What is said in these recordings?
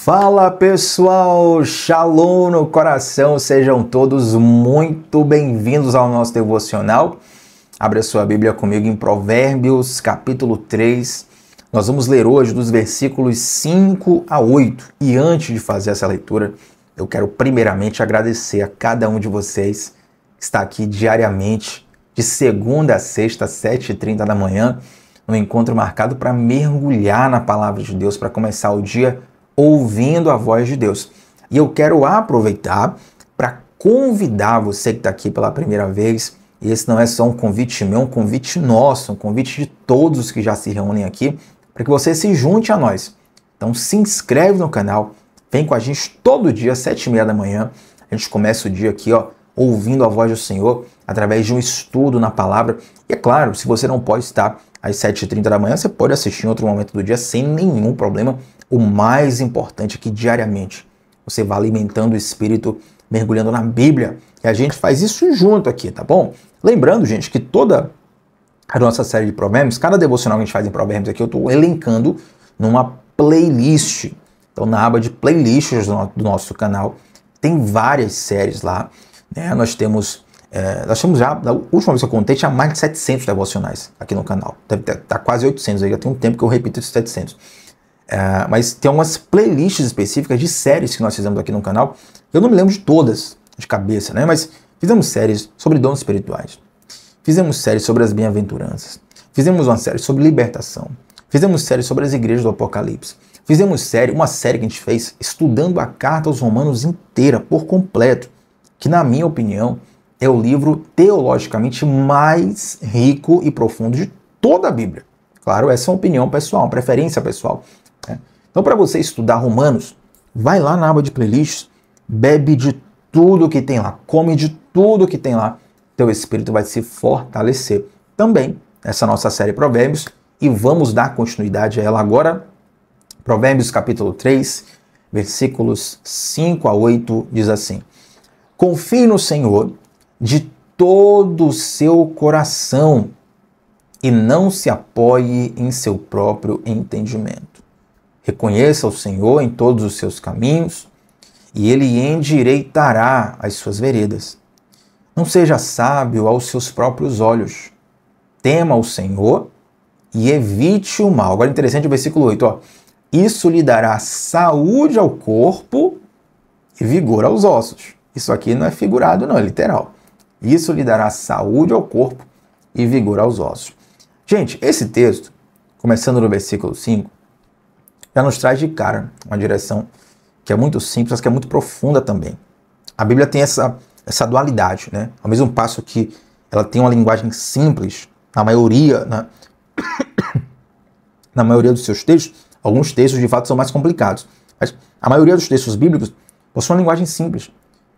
Fala pessoal, Shalom no coração, sejam todos muito bem-vindos ao nosso devocional. Abra sua Bíblia comigo em Provérbios capítulo 3. Nós vamos ler hoje dos versículos 5 a 8. E antes de fazer essa leitura, eu quero primeiramente agradecer a cada um de vocês que está aqui diariamente, de segunda a sexta, 7h30 da manhã, no encontro marcado para mergulhar na palavra de Deus, para começar o dia ouvindo a voz de Deus. E eu quero aproveitar para convidar você que está aqui pela primeira vez, e esse não é só um convite meu, um convite nosso, um convite de todos os que já se reúnem aqui, para que você se junte a nós. Então se inscreve no canal, vem com a gente todo dia, 7h30 da manhã, a gente começa o dia aqui, ouvindo a voz do Senhor, através de um estudo na palavra. E é claro, se você não pode estar às 7h30 da manhã, você pode assistir em outro momento do dia sem nenhum problema. O mais importante é que diariamente você vá alimentando o Espírito, mergulhando na Bíblia. E a gente faz isso junto aqui, tá bom? Lembrando, gente, que toda a nossa série de provérbios, cada devocional que a gente faz em provérbios aqui, eu estou elencando numa playlist. Então, na aba de playlists do nosso canal, tem várias séries lá, né? Nós temos já, da última vez que eu contei, tinha mais de 700 devocionais aqui no canal. Deve estar quase 800 aí, já tem um tempo que eu repito esses 700. Mas tem umas playlists específicas de séries que nós fizemos aqui no canal. Eu não me lembro de todas de cabeça, né? Mas fizemos séries sobre dons espirituais. Fizemos séries sobre as bem-aventuranças. Fizemos uma série sobre libertação. Fizemos série sobre as igrejas do Apocalipse. Fizemos uma série que a gente fez estudando a carta aos Romanos inteira, por completo, que na minha opinião é o livro teologicamente mais rico e profundo de toda a Bíblia. Claro, essa é uma opinião pessoal, uma preferência pessoal. Então, para você estudar Romanos, vai lá na aba de playlists, bebe de tudo que tem lá, come de tudo que tem lá, teu espírito vai se fortalecer. Também, essa nossa série Provérbios, e vamos dar continuidade a ela agora. Provérbios capítulo 3, versículos 5 a 8, diz assim: confie no Senhor de todo o seu coração e não se apoie em seu próprio entendimento. Reconheça o Senhor em todos os seus caminhos, e Ele endireitará as suas veredas. Não seja sábio aos seus próprios olhos. Tema o Senhor e evite o mal. Agora interessante o versículo 8. Isso lhe dará saúde ao corpo e vigor aos ossos. Isso aqui não é figurado, não, é literal. Isso lhe dará saúde ao corpo e vigor aos ossos. Gente, esse texto, começando no versículo 5, já nos traz de cara uma direção que é muito simples, mas que é muito profunda também. A Bíblia tem essa dualidade, né? Ao mesmo passo que ela tem uma linguagem simples, na maioria dos seus textos, alguns textos de fato são mais complicados, mas a maioria dos textos bíblicos possui uma linguagem simples.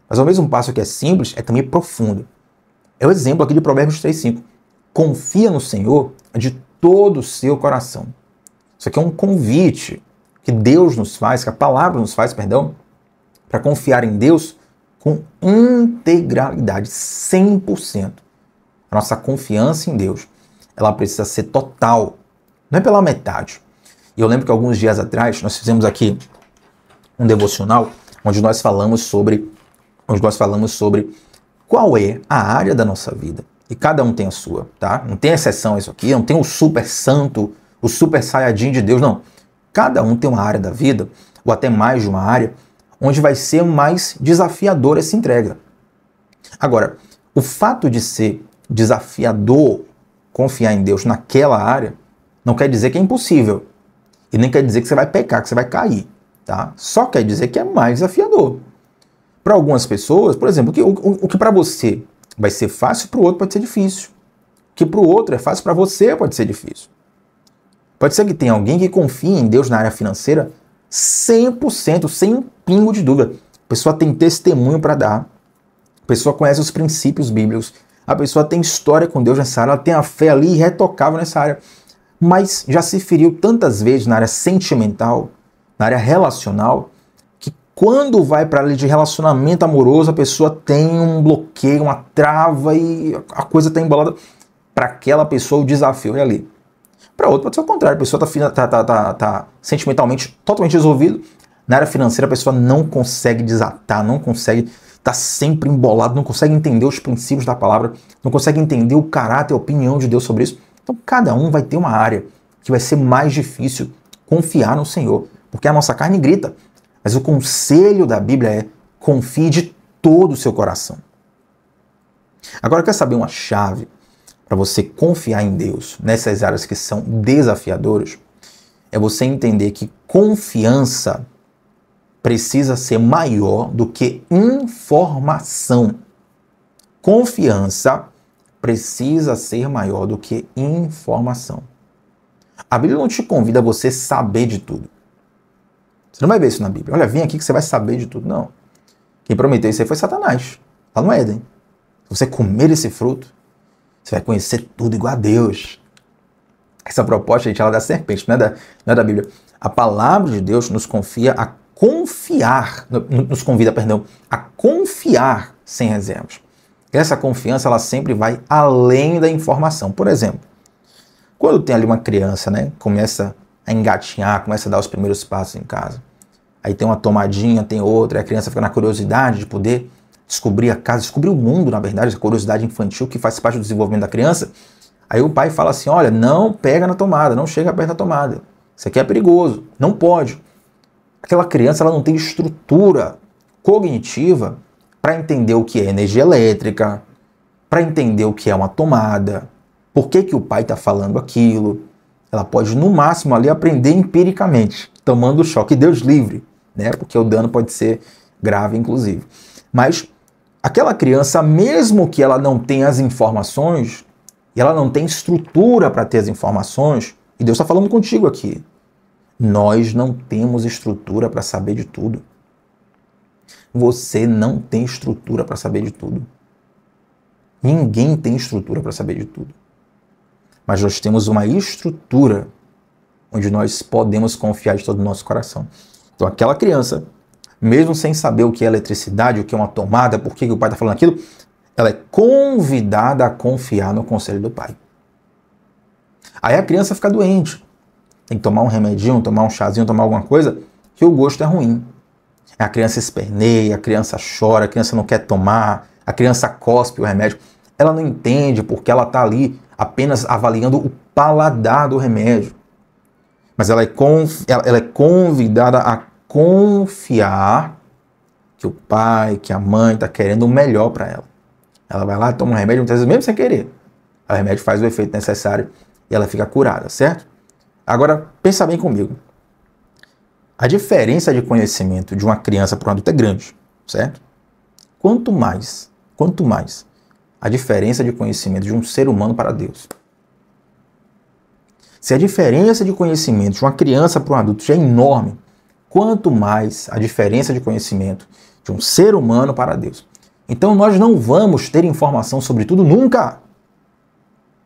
Mas ao mesmo passo que é simples, é também profundo. É o exemplo aqui de Provérbios 3:5. Confia no Senhor de todo o seu coração. Isso aqui é um convite que Deus nos faz, que a palavra nos faz, para confiar em Deus com integralidade, 100%. A nossa confiança em Deus, ela precisa ser total, não é pela metade. E eu lembro que alguns dias atrás nós fizemos aqui um devocional onde nós falamos sobre qual é a área da nossa vida. E cada um tem a sua, tá? Não tem exceção a isso aqui, não tem o super santo, o super saiyajin de Deus, não. Cada um tem uma área da vida, ou até mais de uma área, onde vai ser mais desafiador essa entrega. Agora, o fato de ser desafiador confiar em Deus naquela área, não quer dizer que é impossível. E nem quer dizer que você vai pecar, que você vai cair, tá? Só quer dizer que é mais desafiador. Para algumas pessoas, por exemplo, o que para você vai ser fácil, para o outro pode ser difícil. O que para o outro é fácil, para você pode ser difícil. Pode ser que tenha alguém que confie em Deus na área financeira 100%, sem um pingo de dúvida. A pessoa tem testemunho para dar, a pessoa conhece os princípios bíblicos, a pessoa tem história com Deus nessa área, ela tem a fé ali irretocável nessa área, mas já se feriu tantas vezes na área sentimental, na área relacional, que quando vai para a área de relacionamento amoroso, a pessoa tem um bloqueio, uma trava e a coisa está embolada. Para aquela pessoa o desafio é ali. Para outra pode ser o contrário, a pessoa está sentimentalmente totalmente resolvido, Na área financeira, a pessoa não consegue desatar, não consegue estar sempre embolado, não consegue entender os princípios da palavra, não consegue entender o caráter, a opinião de Deus sobre isso. Então, cada um vai ter uma área que vai ser mais difícil confiar no Senhor, porque a nossa carne grita. Mas o conselho da Bíblia é: confie de todo o seu coração. Agora, quer saber uma chave para você confiar em Deus nessas áreas que são desafiadoras? É você entender que confiança precisa ser maior do que informação. Confiança precisa ser maior do que informação. A Bíblia não te convida a você saber de tudo. Você não vai ver isso na Bíblia. Olha, vem aqui que você vai saber de tudo. Não. Quem prometeu isso aí foi Satanás, lá no Éden. Se você comer esse fruto, você vai conhecer tudo igual a Deus. Essa proposta, gente, ela é da serpente, não é da Bíblia. A palavra de Deus nos confia a confiar, nos convida, perdão, a confiar sem reservas. Essa confiança, ela sempre vai além da informação. Por exemplo, quando tem ali uma criança, né, começa a engatinhar, começa a dar os primeiros passos em casa. Aí tem uma tomadinha, tem outra, e a criança fica na curiosidade de poder descobrir a casa, descobrir o mundo, na verdade, essa curiosidade infantil que faz parte do desenvolvimento da criança. Aí o pai fala assim: olha, não pega na tomada, não chega perto da tomada. Isso aqui é perigoso, não pode. Aquela criança, ela não tem estrutura cognitiva para entender o que é energia elétrica, para entender o que é uma tomada, por que o pai está falando aquilo. Ela pode, no máximo, ali aprender empiricamente, tomando choque. Deus livre, né? Porque o dano pode ser grave, inclusive. Mas aquela criança, mesmo que ela não tenha as informações, e ela não tem estrutura para ter as informações, e Deus está falando contigo aqui, nós não temos estrutura para saber de tudo. Você não tem estrutura para saber de tudo. Ninguém tem estrutura para saber de tudo. Mas nós temos uma estrutura onde nós podemos confiar de todo o nosso coração. Então aquela criança, mesmo sem saber o que é eletricidade, o que é uma tomada, por que o pai está falando aquilo, ela é convidada a confiar no conselho do pai. Aí a criança fica doente. Tem que tomar um remedinho, tomar um chazinho, tomar alguma coisa, que o gosto é ruim. A criança esperneia, a criança chora, a criança não quer tomar, a criança cospe o remédio. Ela não entende porque ela está ali apenas avaliando o paladar do remédio. Mas ela é convidada a confiar que o pai, que a mãe está querendo o melhor para ela. Ela vai lá, toma um remédio, muitas vezes mesmo sem querer. O remédio faz o efeito necessário e ela fica curada, certo? Agora, pensa bem comigo. A diferença de conhecimento de uma criança para um adulto é grande, certo? Quanto mais a diferença de conhecimento de um ser humano para Deus. Se a diferença de conhecimento de uma criança para um adulto já é enorme, quanto mais a diferença de conhecimento de um ser humano para Deus. Então nós não vamos ter informação sobre tudo nunca.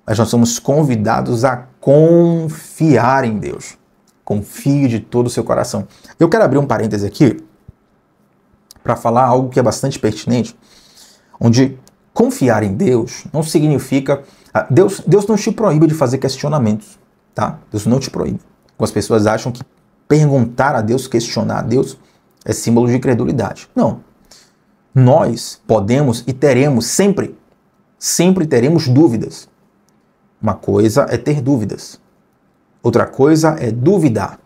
Mas nós somos convidados a confiar em Deus. Confie de todo o seu coração. Eu quero abrir um parêntese aqui para falar algo que é bastante pertinente, onde confiar em Deus não significa... Deus não te proíbe de fazer questionamentos, tá? Deus não te proíbe. Algumas pessoas acham que perguntar a Deus, questionar a Deus, é símbolo de incredulidade. Não. Nós podemos e teremos sempre teremos dúvidas. Uma coisa é ter dúvidas. Outra coisa é duvidar.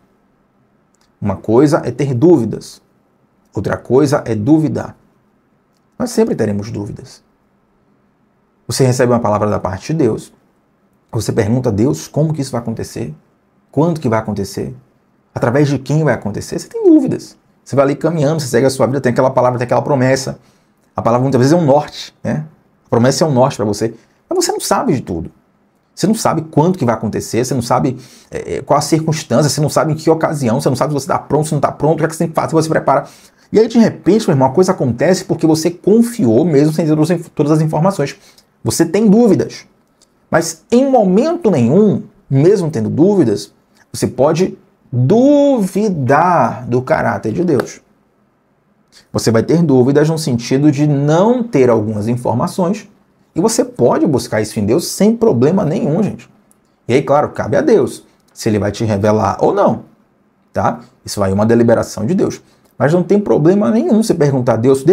Uma coisa é ter dúvidas. Outra coisa é duvidar. Nós sempre teremos dúvidas. Você recebe uma palavra da parte de Deus. Você pergunta a Deus como que isso vai acontecer. Quando que vai acontecer. Através de quem vai acontecer. Você tem dúvidas. Você vai ali caminhando, você segue a sua vida, tem aquela palavra, tem aquela promessa. A palavra muitas vezes é um norte, né? A promessa é um norte para você. Mas você não sabe de tudo. Você não sabe quando que vai acontecer, você não sabe qual a circunstância, você não sabe em que ocasião, você não sabe se você está pronto, se não está pronto, o que é que você tem que fazer, você prepara. E aí, de repente, meu irmão, a coisa acontece porque você confiou mesmo sem ter todas as informações. Você tem dúvidas. Mas em momento nenhum, mesmo tendo dúvidas, você pode duvidar do caráter de Deus. Você vai ter dúvidas no sentido de não ter algumas informações. E você pode buscar isso em Deus sem problema nenhum, gente. E aí, claro, cabe a Deus se Ele vai te revelar ou não. tá? Isso vai uma deliberação de Deus. Mas não tem problema nenhum você perguntar a Deus,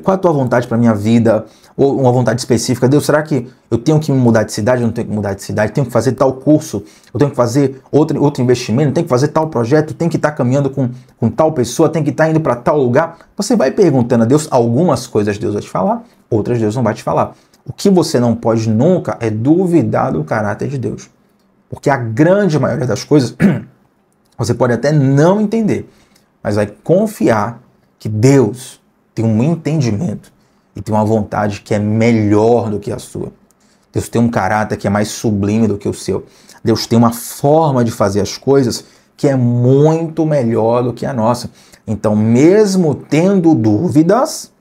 qual é a tua vontade para minha vida? Ou uma vontade específica. Deus, será que eu tenho que me mudar de cidade? Eu não tenho que mudar de cidade? Tenho que fazer tal curso? Eu tenho que fazer outro investimento? Tenho que fazer tal projeto? Tenho que estar caminhando com tal pessoa? Tenho que estar indo para tal lugar? Você vai perguntando a Deus. Algumas coisas Deus vai te falar, outras Deus não vai te falar. O que você não pode nunca é duvidar do caráter de Deus. Porque a grande maioria das coisas você pode até não entender, mas vai confiar que Deus tem um entendimento e tem uma vontade que é melhor do que a sua. Deus tem um caráter que é mais sublime do que o seu. Deus tem uma forma de fazer as coisas que é muito melhor do que a nossa. Então, mesmo tendo dúvidas,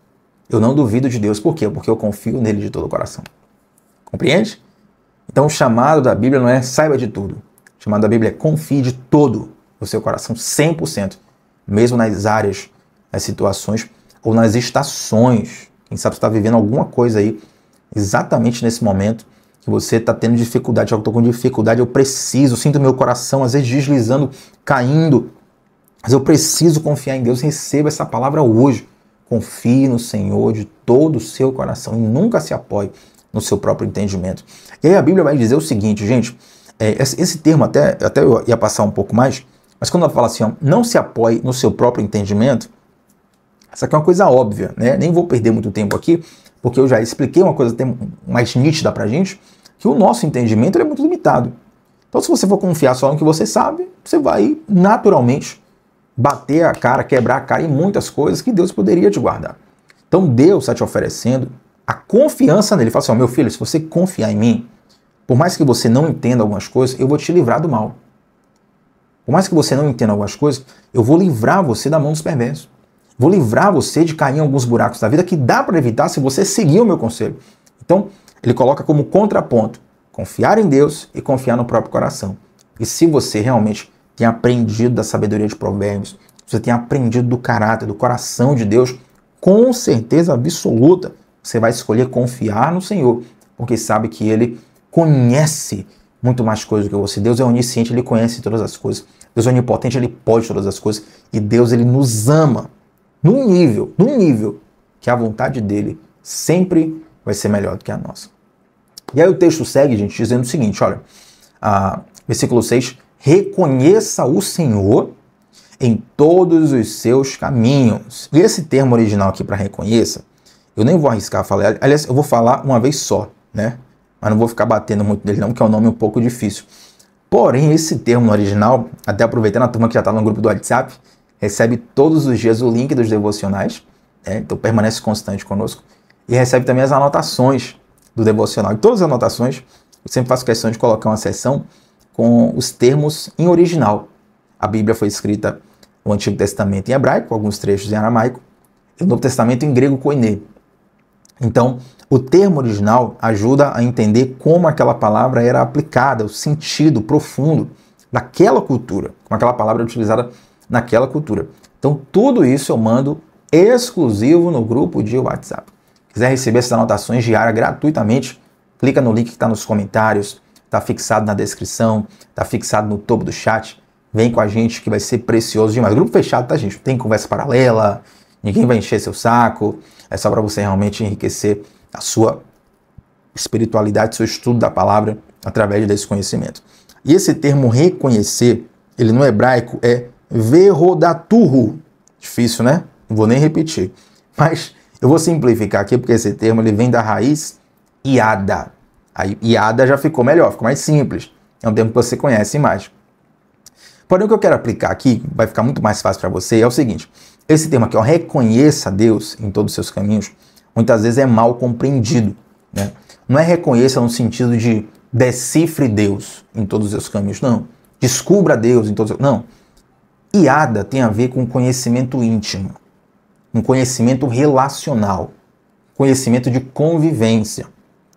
eu não duvido de Deus. Por quê? Porque eu confio nele de todo o coração. Compreende? Então, o chamado da Bíblia não é saiba de tudo. O chamado da Bíblia é confie de todo o seu coração, 100%. Mesmo nas áreas, nas situações ou nas estações. Quem sabe você está vivendo alguma coisa aí, exatamente nesse momento, que você está tendo dificuldade. Eu estou com dificuldade, eu preciso, sinto meu coração, às vezes deslizando, caindo. Mas eu preciso confiar em Deus. Receba essa palavra hoje. Confie no Senhor de todo o seu coração e nunca se apoie no seu próprio entendimento. E aí a Bíblia vai dizer o seguinte, gente, esse termo até eu ia passar um pouco mais, mas quando ela fala assim, ó, não se apoie no seu próprio entendimento, essa aqui é uma coisa óbvia, né? Nem vou perder muito tempo aqui, porque eu já expliquei uma coisa até mais nítida pra gente, que o nosso entendimento é muito limitado. Então, se você for confiar só no que você sabe, você vai naturalmente bater a cara, quebrar a cara em muitas coisas que Deus poderia te guardar. Então, Deus está te oferecendo a confiança nele. Ele fala assim, ó, meu filho, se você confiar em mim, por mais que você não entenda algumas coisas, eu vou te livrar do mal. Por mais que você não entenda algumas coisas, eu vou livrar você da mão dos perversos. Vou livrar você de cair em alguns buracos da vida que dá para evitar se você seguir o meu conselho. Então, ele coloca como contraponto confiar em Deus e confiar no próprio coração. E se você realmente tem aprendido da sabedoria de Provérbios, você tem aprendido do caráter, do coração de Deus, com certeza absoluta, você vai escolher confiar no Senhor, porque sabe que Ele conhece muito mais coisas do que você. Deus é onisciente, Ele conhece todas as coisas. Deus é onipotente, Ele pode todas as coisas. E Deus, Ele nos ama num nível que a vontade dele sempre vai ser melhor do que a nossa. E aí o texto segue, gente, dizendo o seguinte, olha, versículo 6, reconheça o Senhor em todos os seus caminhos. E esse termo original aqui para reconheça, eu nem vou arriscar falar, aliás, eu vou falar uma vez só, né? Mas não vou ficar batendo muito nele não, porque é um nome um pouco difícil. Porém, esse termo no original, até aproveitando a turma que já está no grupo do WhatsApp, recebe todos os dias o link dos devocionais, então permanece constante conosco, e recebe também as anotações do devocional. E todas as anotações, eu sempre faço questão de colocar uma seção com os termos em original. A Bíblia foi escrita no Antigo Testamento em hebraico, alguns trechos em aramaico, e o Novo Testamento em grego koiné. Então, o termo original ajuda a entender como aquela palavra era aplicada, o sentido profundo daquela cultura, como aquela palavra é utilizada naquela cultura. Então, tudo isso eu mando exclusivo no grupo de WhatsApp. Quiser receber essas anotações diárias gratuitamente, clica no link que está nos comentários, está fixado na descrição, está fixado no topo do chat. Vem com a gente que vai ser precioso demais. Grupo fechado, tá, gente? Não tem conversa paralela, ninguém vai encher seu saco. É só para você realmente enriquecer a sua espiritualidade, seu estudo da palavra através desse conhecimento. E esse termo reconhecer, ele no hebraico é verodaturro. Difícil, né? Não vou nem repetir. Mas eu vou simplificar aqui, porque esse termo ele vem da raiz iada. Aí iada já ficou melhor, ficou mais simples. É um termo que você conhece mais. Porém, o que eu quero aplicar aqui, vai ficar muito mais fácil para você, é o seguinte. Esse termo aqui, ó, reconheça Deus em todos os seus caminhos, muitas vezes é mal compreendido, né? Não é reconheça no sentido de decifre Deus em todos os seus caminhos, não. Descubra Deus em todos os... Não. Iada tem a ver com conhecimento íntimo, um conhecimento relacional, conhecimento de convivência,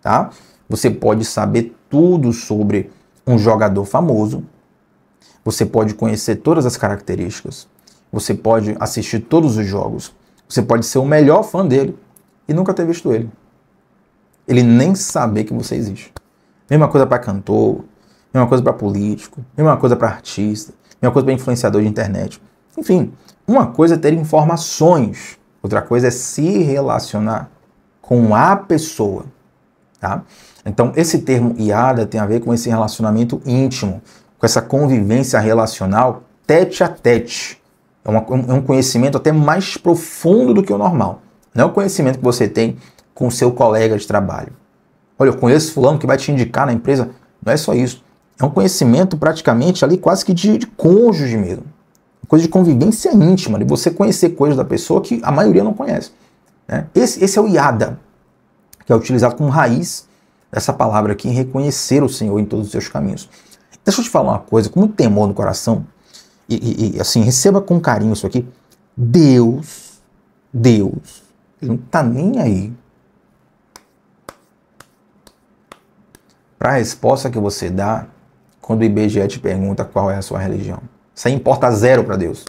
tá? Você pode saber tudo sobre um jogador famoso, você pode conhecer todas as características, você pode assistir todos os jogos, você pode ser o melhor fã dele e nunca ter visto ele. Ele nem saber que você existe. Mesma coisa para cantor, mesma coisa para político, mesma coisa para artista, mesma coisa para influenciador de internet. Enfim, uma coisa é ter informações, outra coisa é se relacionar com a pessoa, tá? Então, esse termo iada tem a ver com esse relacionamento íntimo, com essa convivência relacional tete a tete. É um conhecimento até mais profundo do que o normal. Não é o conhecimento que você tem com o seu colega de trabalho. Olha, eu conheço fulano que vai te indicar na empresa. Não é só isso. É um conhecimento praticamente ali quase que de cônjuge mesmo. Coisa de convivência íntima, de você conhecer coisas da pessoa que a maioria não conhece. Né? Esse é o iada, que é utilizado como raiz dessa palavra aqui, em reconhecer o Senhor em todos os seus caminhos. Deixa eu te falar uma coisa, com muito temor no coração, e assim, receba com carinho isso aqui. Deus, ele não está nem aí para a resposta que você dá quando o IBGE te pergunta qual é a sua religião. Isso aí importa zero para Deus.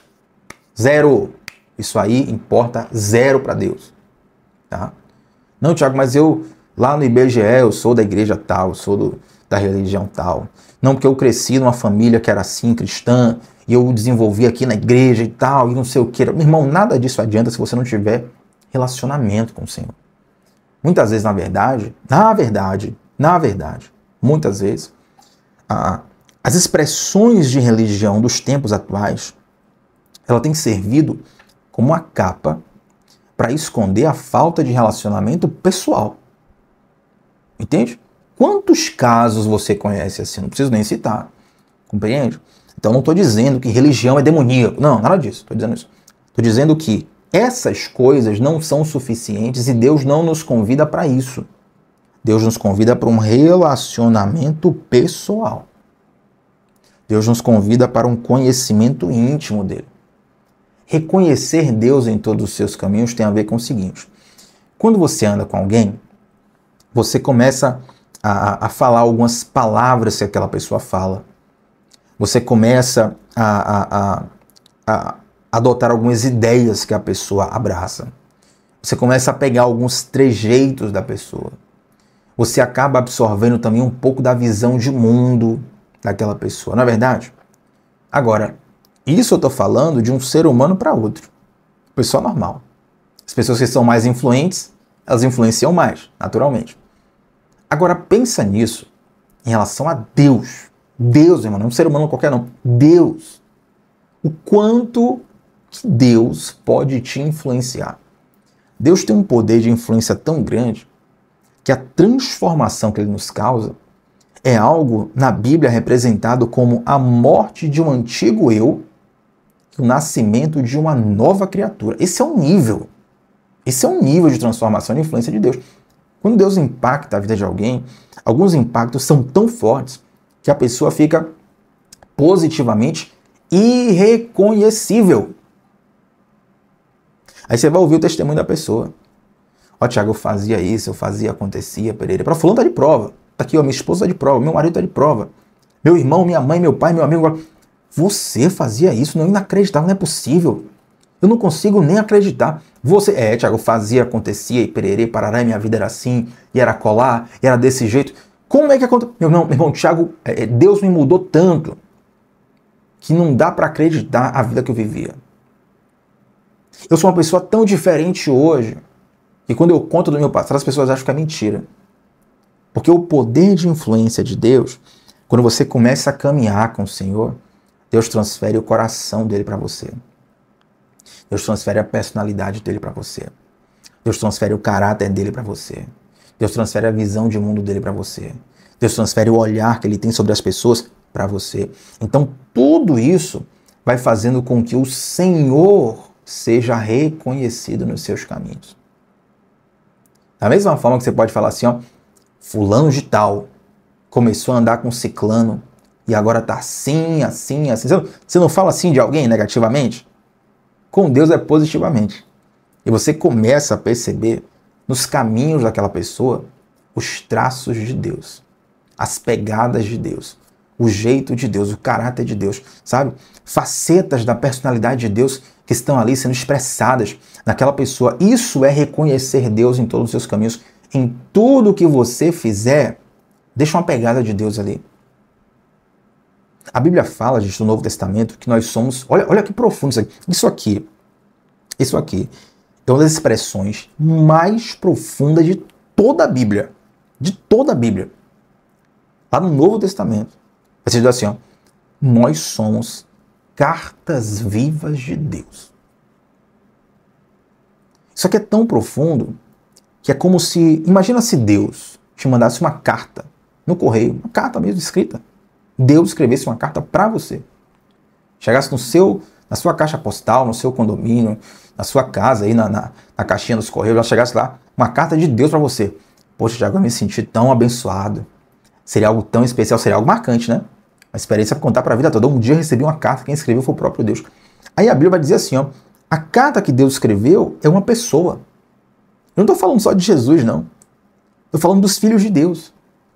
Zero. Isso aí importa zero para Deus. Tá? Não, Tiago, mas eu, lá no IBGE, eu sou da igreja tal, eu sou da religião tal. Não, porque eu cresci numa família que era assim, cristã, e eu desenvolvi aqui na igreja e tal, e não sei o que. Meu irmão, nada disso adianta se você não tiver relacionamento com o Senhor. Muitas vezes, na verdade, muitas vezes, as expressões de religião dos tempos atuais, ela tem servido como uma capa para esconder a falta de relacionamento pessoal. Entende? Quantos casos você conhece assim? Não preciso nem citar. Compreende? Então não estou dizendo que religião é demoníaco. Não, nada disso. Estou dizendo isso. Estou dizendo que essas coisas não são suficientes e Deus não nos convida para isso. Deus nos convida para um relacionamento pessoal. Deus nos convida para um conhecimento íntimo dele. Reconhecer Deus em todos os seus caminhos tem a ver com o seguinte. Quando você anda com alguém, você começa a falar algumas palavras que aquela pessoa fala. Você começa a adotar algumas ideias que a pessoa abraça. Você começa a pegar alguns trejeitos da pessoa. Você acaba absorvendo também um pouco da visão de mundo daquela pessoa, não é verdade? Agora, isso eu estou falando de um ser humano para outro. Pessoa normal. As pessoas que são mais influentes, elas influenciam mais, naturalmente. Agora, pensa nisso em relação a Deus. Deus, irmão, não é um ser humano qualquer não. Deus. O quanto que Deus pode te influenciar. Deus tem um poder de influência tão grande que a transformação que ele nos causa é algo na Bíblia representado como a morte de um antigo eu e o nascimento de uma nova criatura. Esse é um nível. Esse é um nível de transformação e influência de Deus. Quando Deus impacta a vida de alguém, alguns impactos são tão fortes que a pessoa fica positivamente irreconhecível. Aí você vai ouvir o testemunho da pessoa. Ó, Tiago, eu fazia isso, eu fazia, acontecia, Pereira. Para fulano tá de prova. Tá aqui, ó, minha esposa tá de prova, meu marido tá de prova. Meu irmão, minha mãe, meu pai, meu amigo. Você fazia isso? Não, inacreditável, não é possível. Eu não consigo nem acreditar. Você, Tiago, fazia, acontecia, e pererê, parará, e minha vida era assim, e era colar, e era desse jeito. Como é que aconteceu? Meu irmão, Tiago, Deus me mudou tanto que não dá para acreditar a vida que eu vivia. Eu sou uma pessoa tão diferente hoje que quando eu conto do meu passado, as pessoas acham que é mentira. Porque o poder de influência de Deus, quando você começa a caminhar com o Senhor, Deus transfere o coração dele para você. Deus transfere a personalidade dele para você. Deus transfere o caráter dele para você. Deus transfere a visão de mundo dele para você. Deus transfere o olhar que ele tem sobre as pessoas para você. Então, tudo isso vai fazendo com que o Senhor seja reconhecido nos seus caminhos. Da mesma forma que você pode falar assim, ó, fulano de tal começou a andar com ciclano e agora tá assim, assim, assim. Você não fala assim de alguém negativamente? Com Deus é positivamente. E você começa a perceber nos caminhos daquela pessoa os traços de Deus, as pegadas de Deus, o jeito de Deus, o caráter de Deus, sabe? Facetas da personalidade de Deus que estão ali sendo expressadas naquela pessoa. Isso é reconhecer Deus em todos os seus caminhos. Em tudo que você fizer, deixa uma pegada de Deus ali. A Bíblia fala, gente, no Novo Testamento, que nós somos... Olha que profundo isso aqui. Isso aqui é uma das expressões mais profundas de toda a Bíblia. De toda a Bíblia. Lá no Novo Testamento. Vai ser assim, ó. Nós somos cartas vivas de Deus. Isso aqui é tão profundo que é como se... Imagina se Deus te mandasse uma carta no correio, uma carta mesmo escrita. Deus escrevesse uma carta para você. Chegasse na sua caixa postal, no seu condomínio, na sua casa, aí na caixinha dos correios, já chegasse lá, uma carta de Deus para você. Poxa, Thiago, eu me senti tão abençoado. Seria algo tão especial, seria algo marcante, né? Uma experiência para contar para a vida toda. Um dia eu recebi uma carta, quem escreveu foi o próprio Deus. Aí a Bíblia vai dizer assim, ó, a carta que Deus escreveu é uma pessoa. Eu não estou falando só de Jesus, não. Estou falando dos filhos de Deus.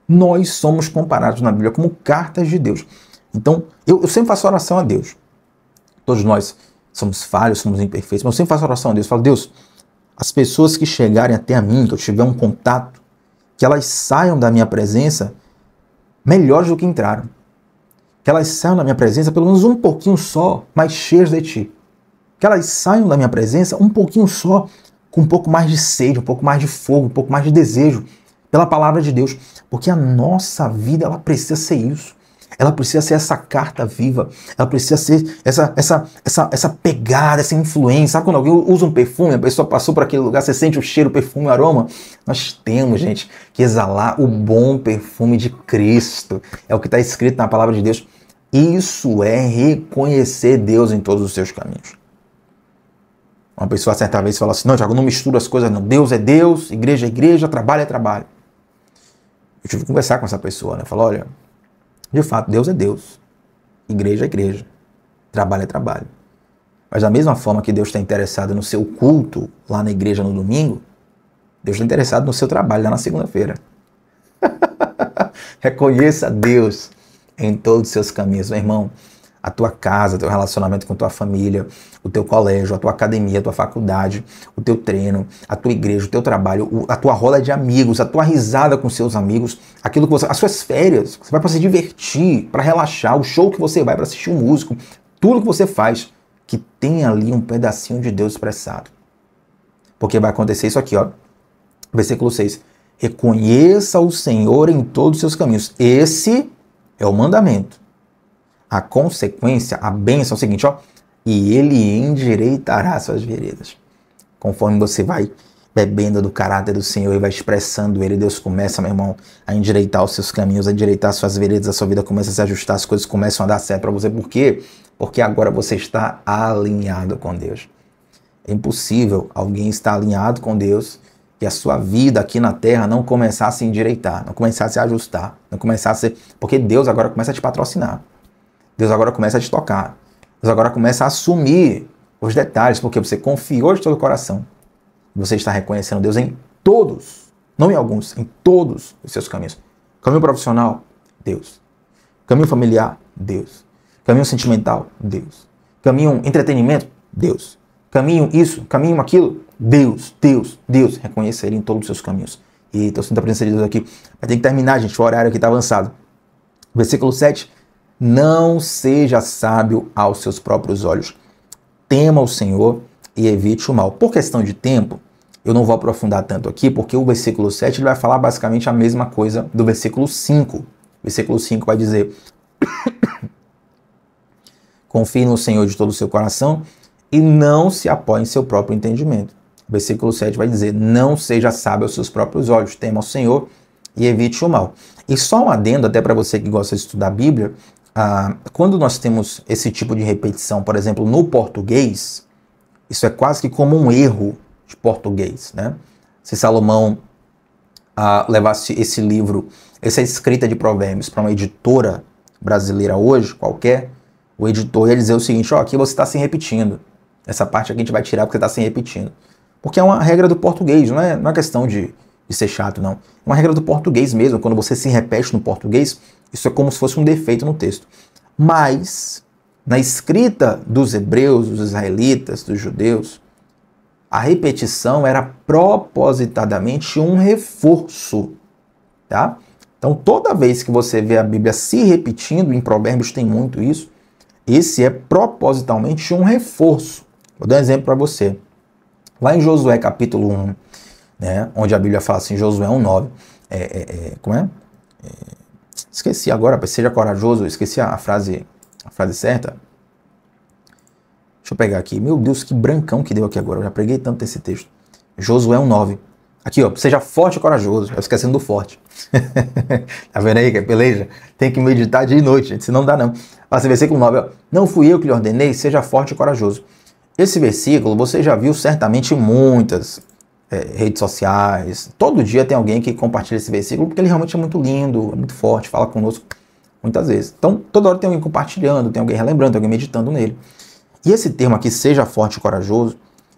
Nós somos comparados na Bíblia como cartas de Deus. Então, eu sempre faço oração a Deus. Todos nós somos falhos, somos imperfeitos, mas eu sempre faço oração a Deus. Eu falo, Deus, as pessoas que chegarem até a mim, que eu tiver um contato, que elas saiam da minha presença melhores do que entraram. Que elas saiam da minha presença pelo menos um pouquinho só, mais cheias de ti. Que elas saiam da minha presença um pouquinho só, com um pouco mais de sede, um pouco mais de fogo, um pouco mais de desejo pela palavra de Deus. Porque a nossa vida, ela precisa ser isso. Ela precisa ser essa carta viva. Ela precisa ser essa pegada, essa influência. Sabe quando alguém usa um perfume, a pessoa passou por aquele lugar, você sente o cheiro, o perfume, o aroma? Nós temos, gente, que exalar o bom perfume de Cristo. É o que está escrito na palavra de Deus. Isso é reconhecer Deus em todos os seus caminhos. Uma pessoa certa vez falou assim, não, Thiago, não mistura as coisas não. Deus é Deus, igreja é igreja, trabalho é trabalho. Eu tive que conversar com essa pessoa, né? Falou, olha, de fato, Deus é Deus, igreja é igreja, trabalho é trabalho. Mas da mesma forma que Deus está interessado no seu culto lá na igreja no domingo, Deus está interessado no seu trabalho lá na segunda-feira. Reconheça Deus em todos os seus caminhos, meu irmão. A tua casa, teu relacionamento com tua família, o teu colégio, a tua academia, a tua faculdade, o teu treino, a tua igreja, o teu trabalho, a tua roda de amigos, a tua risada com seus amigos, aquilo que as suas férias, você vai para se divertir, para relaxar, o show que você vai para assistir um músico, tudo que você faz, que tem ali um pedacinho de Deus expressado. Porque vai acontecer isso aqui, ó. Versículo 6. Reconheça o Senhor em todos os seus caminhos. Esse é o mandamento. A consequência, a bênção é o seguinte, ó. E ele endireitará suas veredas. Conforme você vai bebendo do caráter do Senhor e vai expressando ele, Deus começa, meu irmão, a endireitar os seus caminhos, a endireitar suas veredas, a sua vida começa a se ajustar, as coisas começam a dar certo para você. Por quê? Porque agora você está alinhado com Deus. É impossível alguém estar alinhado com Deus e a sua vida aqui na terra não começar a se endireitar, não começar a se ajustar, não começar a ser... Porque Deus agora começa a te patrocinar. Deus agora começa a te tocar. Deus agora começa a assumir os detalhes, porque você confiou de todo o coração. Você está reconhecendo Deus em todos, não em alguns, em todos os seus caminhos. Caminho profissional, Deus. Caminho familiar, Deus. Caminho sentimental, Deus. Caminho entretenimento, Deus. Caminho isso, caminho aquilo, Deus, Deus, Deus. Reconheça Ele em todos os seus caminhos. E estou sentindo a presença de Deus aqui. Vai ter que terminar, gente, o horário aqui está avançado. Versículo 7. Não seja sábio aos seus próprios olhos. Tema o Senhor e evite o mal. Por questão de tempo, eu não vou aprofundar tanto aqui, porque o versículo 7 ele vai falar basicamente a mesma coisa do versículo 5. O versículo 5 vai dizer: confie no Senhor de todo o seu coração e não se apoie em seu próprio entendimento. O versículo 7 vai dizer: não seja sábio aos seus próprios olhos. Tema o Senhor e evite o mal. E só um adendo, até para você que gosta de estudar a Bíblia, quando nós temos esse tipo de repetição, por exemplo, no português, isso é quase que como um erro de português, né? Se Salomão levasse esse livro, essa escrita de provérbios para uma editora brasileira hoje, qualquer, o editor ia dizer o seguinte, ó, aqui você está se repetindo. Essa parte aqui a gente vai tirar porque você está se repetindo. Porque é uma regra do português, não é questão de ser chato, não. É uma regra do português mesmo. Quando você se repete no português, isso é como se fosse um defeito no texto. Mas, na escrita dos hebreus, dos israelitas, dos judeus, a repetição era propositadamente um reforço, tá? Então, toda vez que você vê a Bíblia se repetindo, em Provérbios tem muito isso, esse é propositalmente um reforço. Vou dar um exemplo para você. Lá em Josué capítulo 1, né, onde a Bíblia fala assim, Josué 1:9, como é? Esqueci agora, seja corajoso, esqueci a frase certa. Deixa eu pegar aqui. Meu Deus, que brancão que deu aqui agora. Eu já preguei tanto esse texto. Josué 1:9. Aqui, ó. Seja forte e corajoso. Eu esquecendo do forte. Tá vendo aí que é peleja? Tem que meditar dia e noite, gente. Senão não dá não. Passa versículo 9. Ó. Não fui eu que lhe ordenei, seja forte e corajoso. Esse versículo você já viu certamente em muitas redes sociais. Todo dia tem alguém que compartilha esse versículo porque ele realmente é muito lindo, é muito forte, fala conosco muitas vezes. Então, toda hora tem alguém compartilhando, tem alguém relembrando, tem alguém meditando nele. E esse termo aqui, seja forte e corajoso,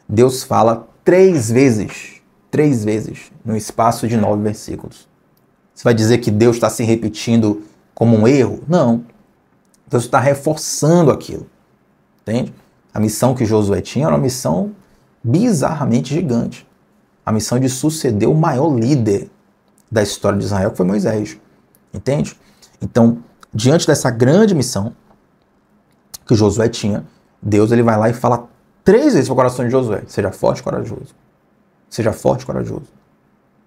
Deus fala 3 vezes, no espaço de 9 versículos. Você vai dizer que Deus está se repetindo como um erro? Não. Deus está reforçando aquilo. Entende? A missão que Josué tinha era uma missão bizarramente gigante. A missão de suceder o maior líder da história de Israel, que foi Moisés. Entende? Então, diante dessa grande missão que Josué tinha, Deus ele vai lá e fala 3 vezes para o coração de Josué: seja forte e corajoso. Seja forte e corajoso.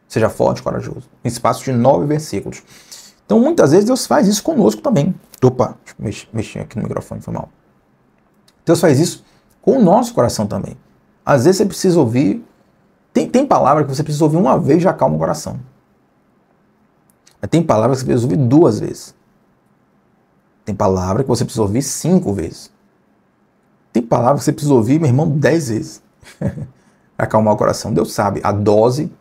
Seja forte e corajoso. Em espaço de 9 versículos. Então, muitas vezes, Deus faz isso conosco também. Opa, deixa eu mexer aqui no microfone, foi mal. Deus faz isso com o nosso coração também. Às vezes você precisa ouvir... Tem palavra que você precisa ouvir uma vez e já acalma o coração. Mas tem palavra que você precisa ouvir 2 vezes. Tem palavra que você precisa ouvir 5 vezes. Tem palavra que você precisa ouvir, meu irmão, 10 vezes. Para acalmar o coração. Deus sabe a dose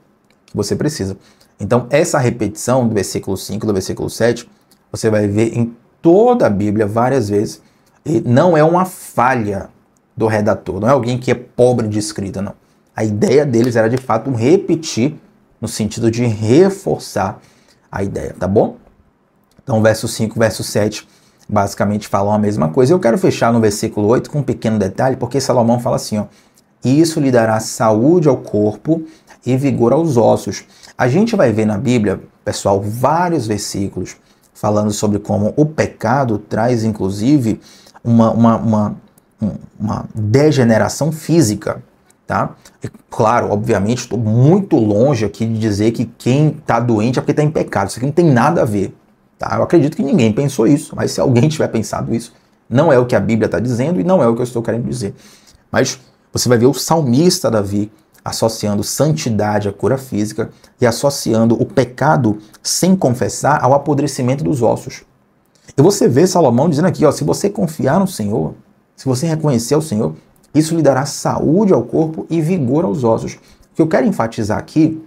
que você precisa. Então, essa repetição do versículo 5, do versículo 7, você vai ver em toda a Bíblia várias vezes. E não é uma falha do redator, não é alguém que é pobre de escrita, não. A ideia deles era, de fato, repetir no sentido de reforçar a ideia, tá bom? Então, verso 5, verso 7, basicamente falam a mesma coisa. Eu quero fechar no versículo 8 com um pequeno detalhe, porque Salomão fala assim, ó: isso lhe dará saúde ao corpo e vigor aos ossos. A gente vai ver na Bíblia, pessoal, vários versículos falando sobre como o pecado traz, inclusive, uma degeneração física, tá? E, claro, obviamente, estou muito longe aqui de dizer que quem está doente é porque está em pecado. Isso aqui não tem nada a ver, tá? Eu acredito que ninguém pensou isso, mas se alguém tiver pensado isso, não é o que a Bíblia está dizendo e não é o que eu estou querendo dizer. Mas você vai ver o salmista Davi associando santidade à cura física e associando o pecado sem confessar ao apodrecimento dos ossos. E você vê Salomão dizendo aqui, ó, se você confiar no Senhor, se você reconhecer o Senhor, isso lhe dará saúde ao corpo e vigor aos ossos. O que eu quero enfatizar aqui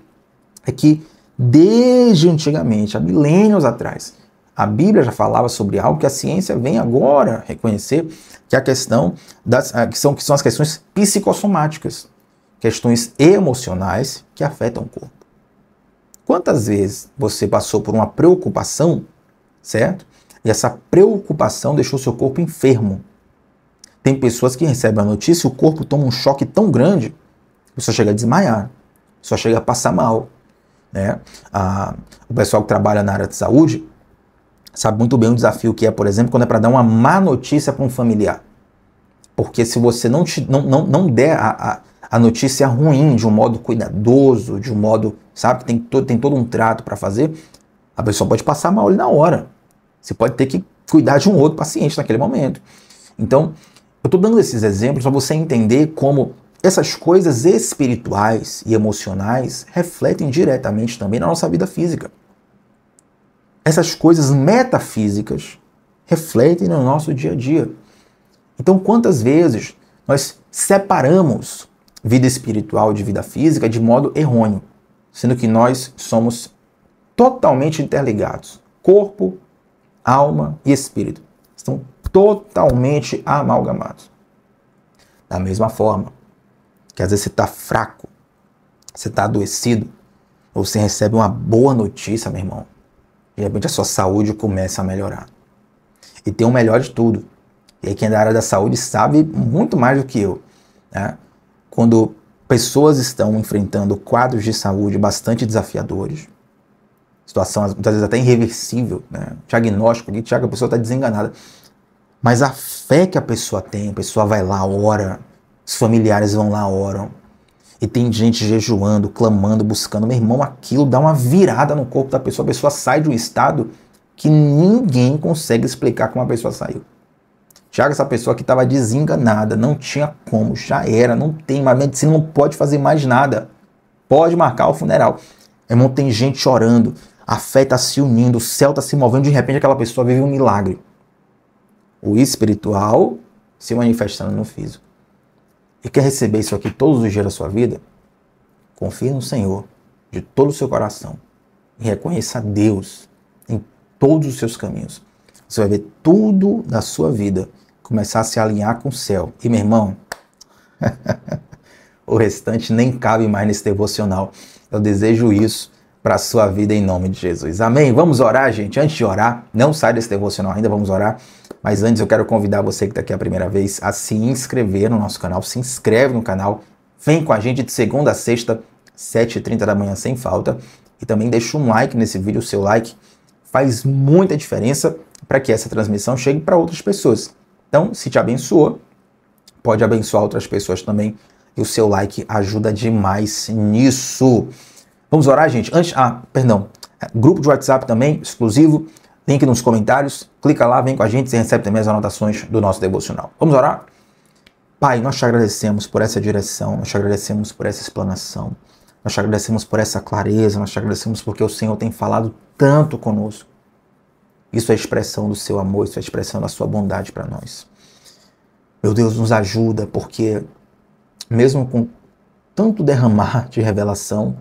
é que desde antigamente, há milênios atrás, a Bíblia já falava sobre algo que a ciência vem agora reconhecer, que é a questão que são as questões psicossomáticas, questões emocionais que afetam o corpo. Quantas vezes você passou por uma preocupação, certo? E essa preocupação deixou seu corpo enfermo. Tem pessoas que recebem a notícia e o corpo toma um choque tão grande que só chega a desmaiar, só chega a passar mal, né? O pessoal que trabalha na área de saúde sabe muito bem o desafio que é, por exemplo, quando é para dar uma má notícia para um familiar. Porque se você não der a notícia ruim de um modo cuidadoso, de um modo, sabe, que tem todo um trato para fazer, a pessoa pode passar mal ali na hora. Você pode ter que cuidar de um outro paciente naquele momento. Então, eu estou dando esses exemplos para você entender como essas coisas espirituais e emocionais refletem diretamente também na nossa vida física. Essas coisas metafísicas refletem no nosso dia a dia. Então, quantas vezes nós separamos vida espiritual de vida física de modo errôneo, sendo que nós somos totalmente interligados. Corpo, alma e espírito estão totalmente amalgamados. Da mesma forma que às vezes você está fraco, você está adoecido, ou você recebe uma boa notícia, meu irmão, de repente a sua saúde começa a melhorar. E tem o melhor de tudo. E aí quem é da área da saúde sabe muito mais do que eu, né? Quando pessoas estão enfrentando quadros de saúde bastante desafiadores, situação muitas vezes até irreversível, né? Diagnóstico aqui, Tiago, a pessoa está desenganada. Mas a fé que a pessoa tem, a pessoa vai lá, ora, os familiares vão lá, oram, e tem gente jejuando, clamando, buscando. Meu irmão, aquilo dá uma virada no corpo da pessoa. A pessoa sai de um estado que ninguém consegue explicar como a pessoa saiu. Tiago, essa pessoa que estava desenganada, não tinha como, já era, não tem, mas a medicina não pode fazer mais nada. Pode marcar o funeral. Meu irmão, tem gente chorando, a fé está se unindo, o céu está se movendo, de repente aquela pessoa vive um milagre. O espiritual se manifestando no físico. E quer receber isso aqui todos os dias da sua vida? Confie no Senhor de todo o seu coração e reconheça a Deus em todos os seus caminhos. Você vai ver tudo da sua vida começar a se alinhar com o céu. E, meu irmão, o restante nem cabe mais nesse devocional. Eu desejo isso para a sua vida em nome de Jesus. Amém? Vamos orar, gente. Antes de orar, não sai desse devocional ainda, vamos orar. Mas antes eu quero convidar você que está aqui a primeira vez a se inscrever no nosso canal. Se inscreve no canal. Vem com a gente de segunda a sexta, 7h30 da manhã, sem falta. E também deixa um like nesse vídeo. O seu like faz muita diferença para que essa transmissão chegue para outras pessoas. Então, se te abençoou, pode abençoar outras pessoas também. E o seu like ajuda demais nisso. Vamos orar, gente? Grupo de WhatsApp também, exclusivo. Link nos comentários. Clica lá, vem com a gente e recebe também as anotações do nosso devocional. Vamos orar? Pai, nós te agradecemos por essa direção. Nós te agradecemos por essa explanação. Nós te agradecemos por essa clareza. Nós te agradecemos porque o Senhor tem falado tanto conosco. Isso é expressão do seu amor. Isso é expressão da sua bondade para nós. Meu Deus, nos ajuda porque mesmo com tanto derramar de revelação,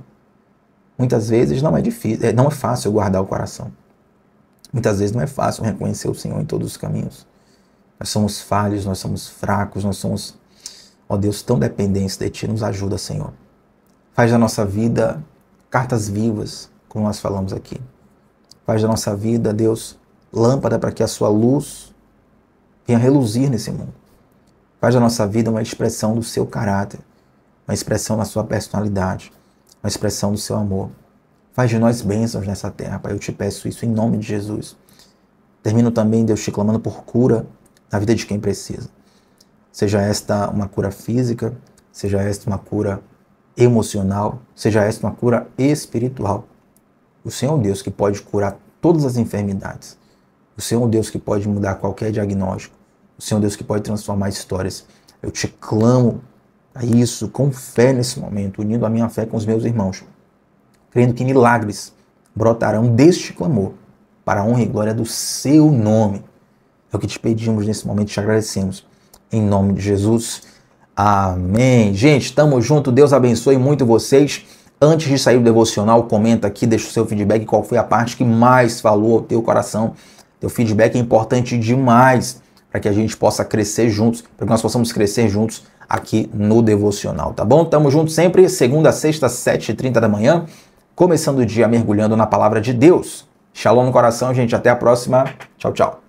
muitas vezes não é fácil guardar o coração. Muitas vezes não é fácil reconhecer o Senhor em todos os caminhos. Nós somos falhos, nós somos fracos, nós somos, ó Deus, tão dependentes de Ti. Nos ajuda, Senhor. Faz da nossa vida cartas vivas, como nós falamos aqui. Faz da nossa vida, Deus, lâmpada para que a Sua luz venha reluzir nesse mundo. Faz da nossa vida uma expressão do Seu caráter, uma expressão da Sua personalidade, uma expressão do Seu amor. Faz de nós bênçãos nessa terra, Pai. Eu te peço isso em nome de Jesus. Termino também, Deus, te clamando por cura na vida de quem precisa. Seja esta uma cura física, seja esta uma cura emocional, seja esta uma cura espiritual. O Senhor é um Deus que pode curar todas as enfermidades. O Senhor é um Deus que pode mudar qualquer diagnóstico. O Senhor é um Deus que pode transformar histórias. Eu te clamo a isso com fé nesse momento, unindo a minha fé com os meus irmãos, crendo que milagres brotarão deste clamor para a honra e glória do seu nome. É o que te pedimos nesse momento e te agradecemos. Em nome de Jesus. Amém. Gente, tamo junto. Deus abençoe muito vocês. Antes de sair do devocional, comenta aqui, deixa o seu feedback, qual foi a parte que mais falou ao teu coração. Teu feedback é importante demais para que a gente possa crescer juntos, para que nós possamos crescer juntos aqui no devocional, tá bom? Tamo junto sempre, segunda a sexta, 7h30 da manhã. Começando o dia mergulhando na palavra de Deus. Shalom no coração, gente. Até a próxima. Tchau, tchau.